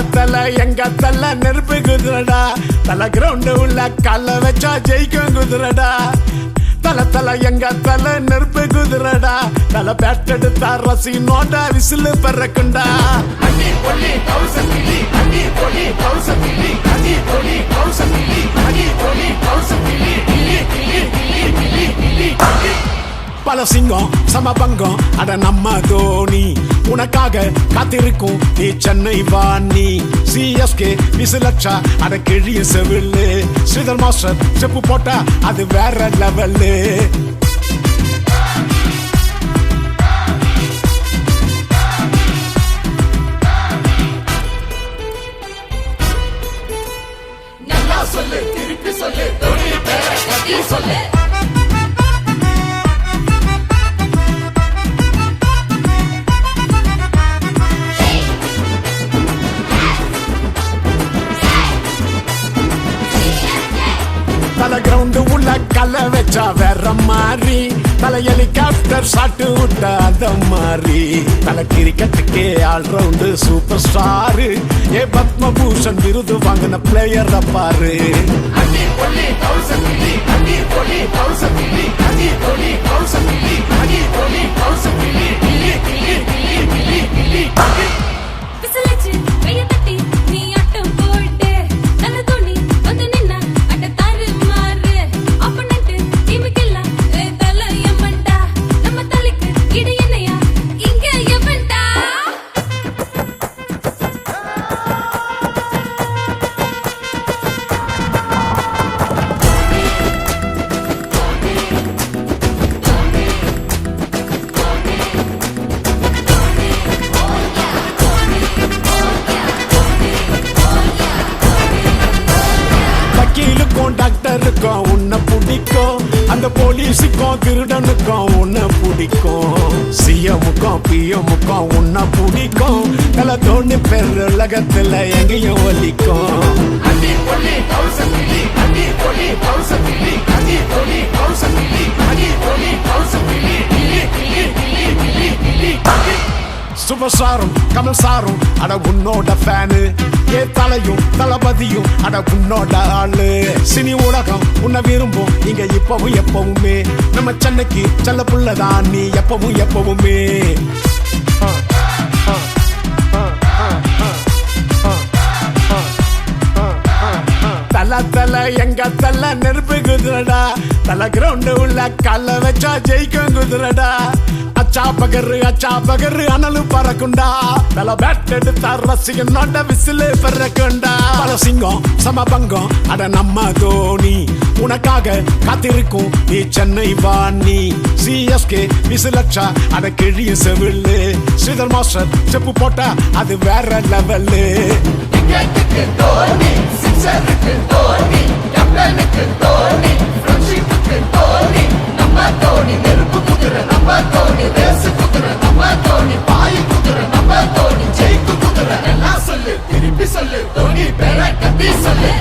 தல எங்க தல நெருப்பு குதிரடா தல கிரவுண்டு உள்ள கால வச்சா ஜெயிக்கும் குதிரடா தல தல எங்க தல நெருப்பு குதிரடா தல பேட் எடுத்தா ரசி நோட்டா விசிலு பறக்குண்டா அடி பொலி கௌசம் கிளி அடி பொலி கௌசம் கிளி அடி பொலி கௌசம் கிளி அடி பொலி கௌசம் கிளி கிளி கிளி கிளி கிளி கிளி பல சிங்கம் சமபங்கம் அட நம்ம தோனி உனக்காக காத்திருக்கும் நீ சென்னை வாணி சிஎஸ்கே விசிலட்சா அட கிழிய செவில்லு ஸ்ரீதர் மாஸ்டர் செப்பு போட்டா அது வேற லெவல்லு நல்லா சொல்லு திருப்பி சொல்லு தோனி பேரை கட்டி சொல்லு தல கிரவுண்டு உள்ள கல்ல வச்சா வேற மாதிரி தல ஹெலிகாப்டர் சாட்டு விட்ட அத மாதிரி தல கிரிக்கெட்டுக்கே ஆல் ரவுண்டு சூப்பர் ஸ்டாரு ஏ பத்மபூஷன் விருது வாங்கின பிளேயர் பாரு அடி பொலி கௌசம் கிளி அடி பொலி கௌசம் கிளி அடி பொலி கௌசம் கிளி அடி பொலி கௌசம் கிளி கிளி கிளி கிளி கிளி கிளி விசிலச்சு கைய தட்டி நீ ஆட்டம் போடு நல்ல தோனி வந்து நின்னா அட தாறு மாறு ஆப்பனன்ட் டீமுக்கெல்லாம் தல எமண்டா நம்ம தலைக்கு இடி என்னையா இங்க எவன்டா வக்கீலுக்கும் டாக்டருக்கும் உன்னை பிடிக்கும் அந்த போலீஸுக்கும் திருடனுக்கும் உன்னை பிடிக்கும் சிஎமுக்கும் பிஎமுக்கும் உன்னை பிடிக்கும் தல தோனி பேர் உலகத்துல எங்கேயும் ஒலிக்கும் அடி பொலி கௌசம் கிளி அடி பொலி கௌசம் கிளி அடி பொலி கௌசம் கிளி அடி பொலி கௌசம் கிளி கிளி கிளி கிளி கிளி கிளி சூப்பர் ஸ்டாரும் கமல் சாரும் அட உன்னோட ஃபேனு ஏ தலையும் தளபதியும் அட உன்னோட ஆளு சினி ஊடகம் உன்னை விரும்பும் இங்க இப்பவும் எப்பவுமே நம்ம சென்னைக்கு செல்ல புள்ளதான் நீ எப்பவும் எப்பவுமே தல தல எங்க தல நெருப்பு குதிரடா தல கிரவுண்டு உள்ள கால வச்சா ஜெயிக்கும் குதிரடா அச்சா பகரு அனலு பறக்குண்டா தல பேட் எடுத்தா ரசிகன் நோட்ட விசிலு பறக்குண்டா பல சிங்கம் சமபங்கம் அட நம்ம தோனி உனக்காக காத்திருக்கும் நீ சென்னை வாணி சிஎஸ்கே விசிலட்சா அட கிழிய செவில்லு ஸ்ரீதர் மாஸ்டர் செப்பு போட்டா அது வேற லெவல்லு தோனி சிக்ஸருக்கு தோனி கேப்டனுக்கு தோனி ஃப்ரெண்ட்ஷிப்புக்கு தோனி நம்ம தோனி நெருப்பு குதிரை நம்ம தோனி ரேஸ் குதிரை நம்ம தோனி பாய் குதிரை நம்ம தோனி ஜெயிக்கு குதிரை எல்லாம் சொல்லு திருப்பி சொல்லு தோனி பேரை கட்டி சொல்லு